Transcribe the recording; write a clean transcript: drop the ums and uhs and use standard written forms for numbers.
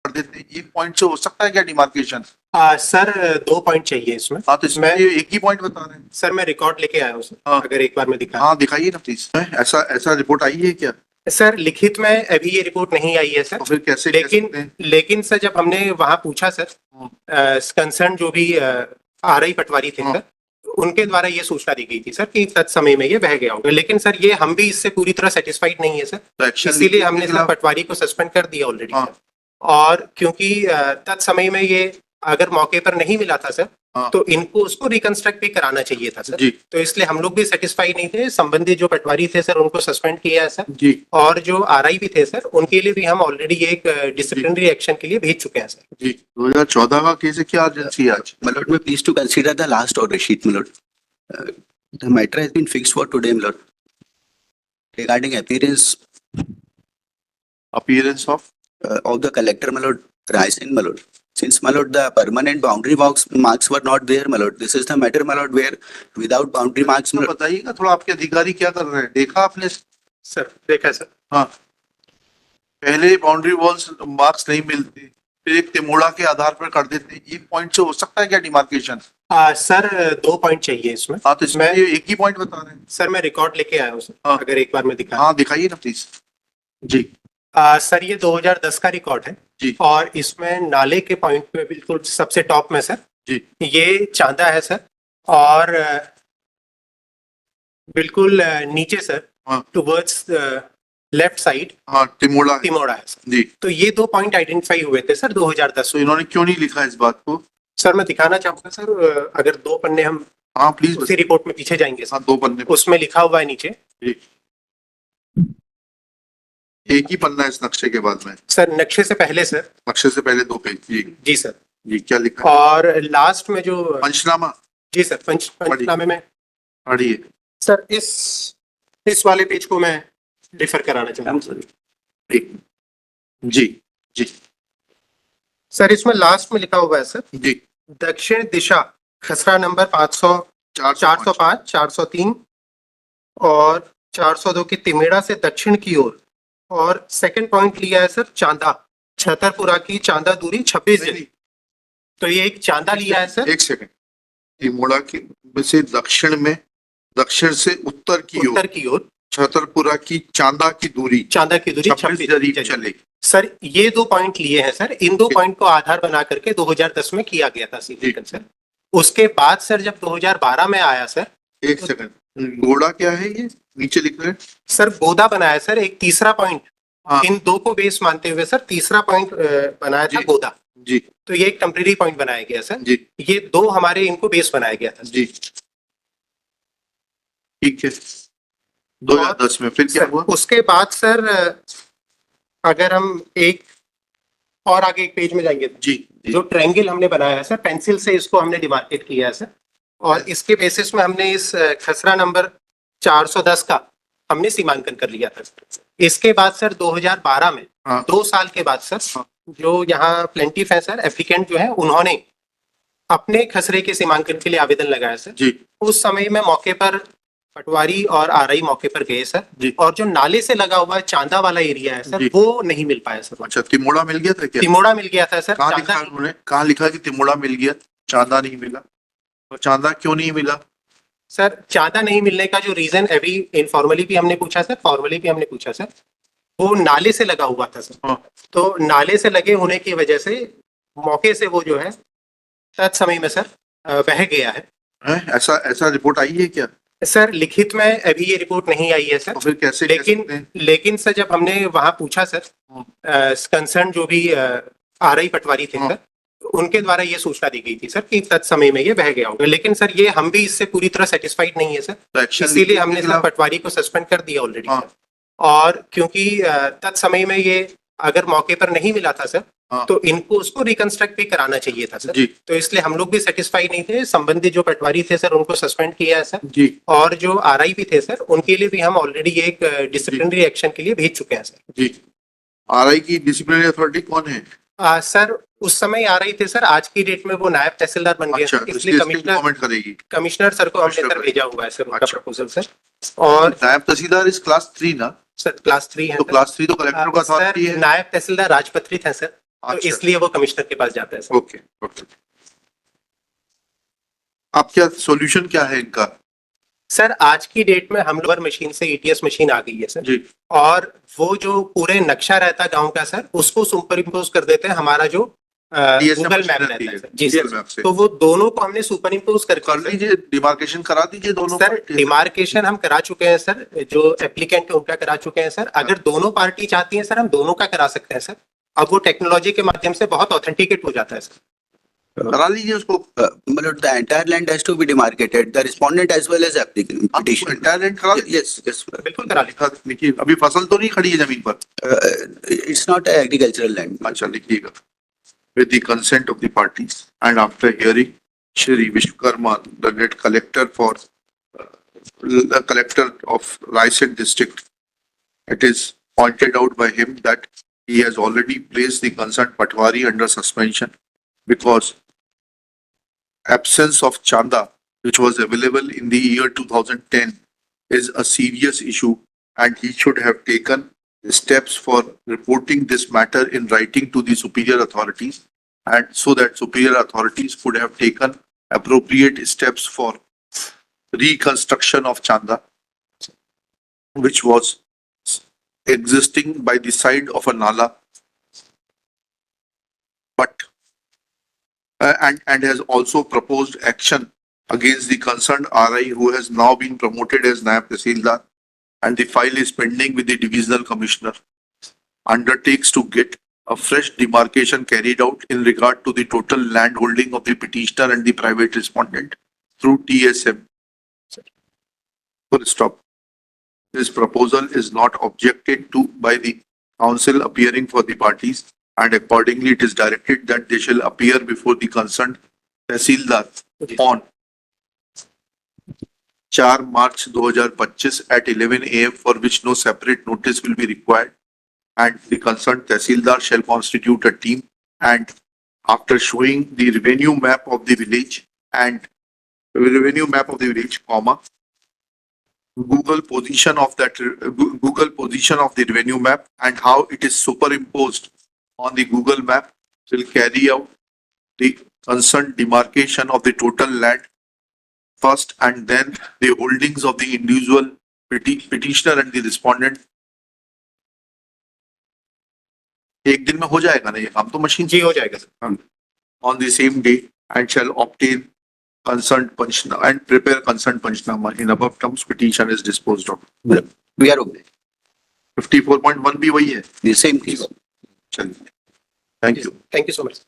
कर देते हैं, एक पॉइंट से हो सकता है क्या डिमार्केशन? सर 2 पॉइंट चाहिए इसमें। हाँ तो इसमें मैं- ये एक ही पॉइंट बता रहे हैं। सर मैं रिकॉर्ड लेके आया हूँ सर, हाँ। अगर एक बार मैं दिखा। हाँ दिखाइए ना प्लीज। ऐसा ऐसा रिपोर्ट आई है क्या? सर लिखित में अभी ये रिपोर्ट नहीं आई है सर। तो फिर कैसे कह सकते हैं? लेकिन सर जब हमने वहाँ पूछा सर, कंसर्न जो भी आरआई पटवारी थे हाँ। सर, उनके द्वारा ये सूचना दी गई थी सर कि तत्समय में ये बह गया होगा। लेकिन सर ये हम भी इससे पूरी तरह सेटिस्फाइड नहीं है सर, तो एक्शन इसीलिए हमने सर पटवारी को सस्पेंड कर दिया ऑलरेडी हाँ। सर। और क्योंकि तत्समय में ये अगर मौके पर नहीं मिला था सर, हाँ। तो इनको उसको रिकंस्ट्रक्ट भी कराना चाहिए था सर जी तो इसलिए हम लोग भी सेटिस्फाई नहीं थे। संबंधित जो पटवारी थे सर उनको सस्पेंड किया है सर, जी और जो आरआई भी थे सर उनके लिए भी हम ऑलरेडी एक डिसिप्लिनरी एक्शन के लिए भेज चुके हैं सर। जी 2014 का केस है क्या अर्जेंसी है आज? My lord, may please to consider the last order sheet, my lord. The matter has been fixed for today, my lord. Regarding appearance appearance of of the collector, my lord, Rai Singh, my lord. Since, my lord, the permanent boundary marks were not there, my lord. This is the matter, my lord, where without boundary marks, my lord. बताइएगा थोड़ा, आपके अधिकारी क्या कर रहे हैं, देखा आपने? सर देखा सर। हाँ, पहले बाउंड्री वॉल्स मार्क्स नहीं मिलते, फिर एक तिमोड़ा के आधार पर कर देते हैं, एक पॉइंट से हो सकता है क्या डिमार्केशन? सर 2 पॉइंट चाहिए इसमें। हाँ तो इसमें ये एक ही पॉइंट बता रहे हैं। सर मैं रिकॉर्ड लेके आया हूँ सर, हाँ। अगर एक बार मैं दिखा। हाँ दिखाइए ना प्लीज। जी सर ये 2010 का रिकॉर्ड है जी और इसमें नाले के पॉइंट पे बिल्कुल सबसे टॉप में सर जी ये चांदा है सर, और बिल्कुल नीचे सर हाँ टुवर्ड्स लेफ्ट साइड हाँ तिमोड़ा है। तिमोड़ा है सर। जी तो ये 2 पॉइंट आइडेंटिफाई हुए थे सर 2010 तो में। इन्होंने क्यों नहीं लिखा इस बात को? सर मैं दिखाना चाहूंगा सर, अगर 2 पन्ने हम हाँ प्लीज उसी रिपोर्ट में पीछे जाएंगे सर, हाँ 2 पन्ने उसमें लिखा हुआ है नीचे। जी एक ही पन्ना है इस नक्शे के बाद में? सर नक्शे से पहले सर। नक्शे से पहले 2 पेज। जी जी सर। जी क्या लिखा है? और लास्ट में जो पंचनामा जी सर पंचनामे में पढ़िए सर इस वाले पेज को मैं रिफर कराना चाहता हूँ सर। जी जी सर इसमें लास्ट में लिखा हुआ है सर, जी दक्षिण दिशा खसरा नंबर 500 405 403 और 402 की तिमेड़ा से दक्षिण की ओर। और सेकंड पॉइंट लिया है सर चांदा, छतरपुरा की चांदा दूरी 26 जली। तो ये एक चांदा लिया है सर। एक सेकंड, तिमोड़ा की से दक्षिण में, दक्षिण से उत्तर की ओर छतरपुरा की चांदा की दूरी 26 जरी चले। सर ये 2 पॉइंट लिए हैं सर, इन 2 पॉइंट को आधार बना करके 2010 में किया गया था सील सर। उसके बाद सर जब 2012 में आया सर। एक सेकंड, गोड़ा क्या है ये नीचे लिख रहे हैं? सर गोदा बनाया सर एक तीसरा पॉइंट। हाँ। इन 2 को बेस मानते हुए सर तीसरा पॉइंट बनाया था गोदा जी। तो ये एक टेम्परेरी पॉइंट बनाया गया सर जी। ये 2 हमारे इनको बेस बनाया गया था जी ठीक है। 2010 में फिर क्या हुआ? उसके बाद सर अगर हम एक और आगे एक पेज में जाएंगे जी जो ट्रायंगल हमने बनाया है सर, पेंसिल से इसको हमने डिमार्केट किया है सर, और इसके बेसिस में हमने इस खसरा नंबर 410 का हमने सीमांकन कर लिया था। इसके बाद सर 2012 में हाँ। 2 साल के बाद सर हाँ। जो यहाँ प्लेंटिफ है सर, एप्लीकेंट जो है उन्होंने अपने खसरे के सीमांकन के लिए आवेदन लगाया सर। जी उस समय में मौके पर पटवारी और आरआई मौके पर गए सर जी। और जो नाले से लगा हुआ चांदा वाला एरिया है सर जी। वो नहीं मिल पाया सर। अच्छा, तिमोड़ा मिल गया था क्या? तिमोड़ा मिल गया था सर। कहाँ लिखा है उन्होंने, कहाँ लिखा कि तिमोड़ा मिल गया, चांदा नहीं मिला? और चांदा क्यों नहीं मिला? सर चांदा नहीं मिलने का जो रीजन अभी इनफॉर्मली भी हमने पूछा सर, फॉर्मली भी हमने पूछा सर, वो नाले से लगा हुआ था सर। हाँ। तो नाले से लगे होने की वजह से मौके से वो जो है तत्समय में सर बह गया है। ऐसा ऐसा रिपोर्ट आई है क्या? सर लिखित में अभी ये रिपोर्ट नहीं आई है सर। तो फिर कैसे लेकिन सर जब हमने वहां पूछा सर, कंसर्न जो भी आरआई पटवारी थे सर, उनके द्वारा ये सूचना दी गई थी सर कि तत्समय में ये बह गया होगा। लेकिन सर ये हम भी इससे पूरी तरह सेटिस्फाइड नहीं है सर, तो एक्शन इसीलिए हमने सर पटवारी को सस्पेंड कर दिया ऑलरेडी। हाँ। और क्योंकि तत्समय में ये अगर मौके पर नहीं मिला था सर, हाँ। तो इनको उसको रिकंस्ट्रक्ट भी कराना चाहिए था सर जी। तो इसलिए हम लोग भी सेटिस्फाइड नहीं थे। संबंधित जो पटवारी थे सर उनको सस्पेंड किया है सर जी। और जो आरआई भी थे सर उनके लिए भी हम ऑलरेडी एक डिसिप्लिनरी एक्शन के लिए भेज चुके हैं सर। जी। आरआई की डिसिप्लिनरी अथॉरिटी कौन है? सर उस समय आ रही थे सर, आज की डेट में वो नायब तहसीलदार बन गए। अच्छा, इसलिए कमेंट करेगी कमिश्नर सर को हमने सर भेजा हुआ है सर उनका अच्छा। Proposal sir. और नायब तहसीलदार इस क्लास 3 ना? सर क्लास 3 है तो क्लास 3 तो कलेक्टर का अथॉरिटी है। नायब तहसीलदार राजपत्रित है सर। तो अच्छा, इसलिए वो कमिश्नर के पास जाता है सर। Okay okay. अब क्या सॉल्यूशन क्या है इनका? सर आज की डेट में हम लोग मशीन से ईटीएस मशीन आ गई है सर, जी और वो जो पूरे नक्शा रहता है गांव का सर, उसको सुपर इम्पोज कर देते हैं हमारा जो DSM गूगल मशीन मैप रहती रहता है है, सर। जी Google सर, मैप से। तो वो दोनों को हमने सुपर इम्पोज कर करके लीजिए, डिमार्केशन करा दीजिए दोनों सर, पार्टी। डिमार्केशन हम करा चुके हैं सर, जो एप्लीकेंट है उनका करा चुके हैं सर। अगर दोनों पार्टी चाहती है सर, हम दोनों का करा सकते हैं सर। अब वो टेक्नोलॉजी के माध्यम से बहुत ऑथेंटिकेट हो जाता है सर। करा लीजिए उसको। My lord, the entire land has to be demarcated. The respondent as well as applicant आप petitioner. entire land करा लीजिए। Yes, yes. बिल्कुल करा लेंगे। लिखिए, अभी फसल तो नहीं खड़ी है जमीन पर। It's not a agricultural land. अच्छा लिखिएगा। With the consent of the parties and after hearing Shri Vishwakarma, the net collector for the collector of Raisen district, it is pointed out by him that he has already placed the concerned Patwari under suspension because absence of chanda, which was available in the year 2010, is a serious issue, and he should have taken steps for reporting this matter in writing to the superior authorities, and so that superior authorities could have taken appropriate steps for reconstruction of chanda, which was existing by the side of a nala, but and has also proposed action against the concerned RI, who has now been promoted as Naib Tahsildar, and the file is pending with the divisional commissioner, undertakes to get a fresh demarcation carried out in regard to the total land holding of the petitioner and the private respondent through TSM. Full stop. This proposal is not objected to by the council appearing for the parties, and accordingly it is directed that they shall appear before the concerned Tahsildar on 4 March 2025 at 11 AM, for which no separate notice will be required, and the concerned Tahsildar shall constitute a team, and after showing the revenue map of the village and comma, Google position of the revenue map and how it is superimposed on the Google map, will carry out the concerned demarcation of the total land first, and then the holdings of the individual petitioner and the respondent. एक दिन में हो जाएगा ना ये काम? तो machine जी हो जाएगा sir. on the same day, and shall obtain concerned panchnama and prepare concerned panchnama. In above terms, petition is disposed of. We are okay. 54.1 भी वही है। The same case. चलिए, thank you. Thank you so much.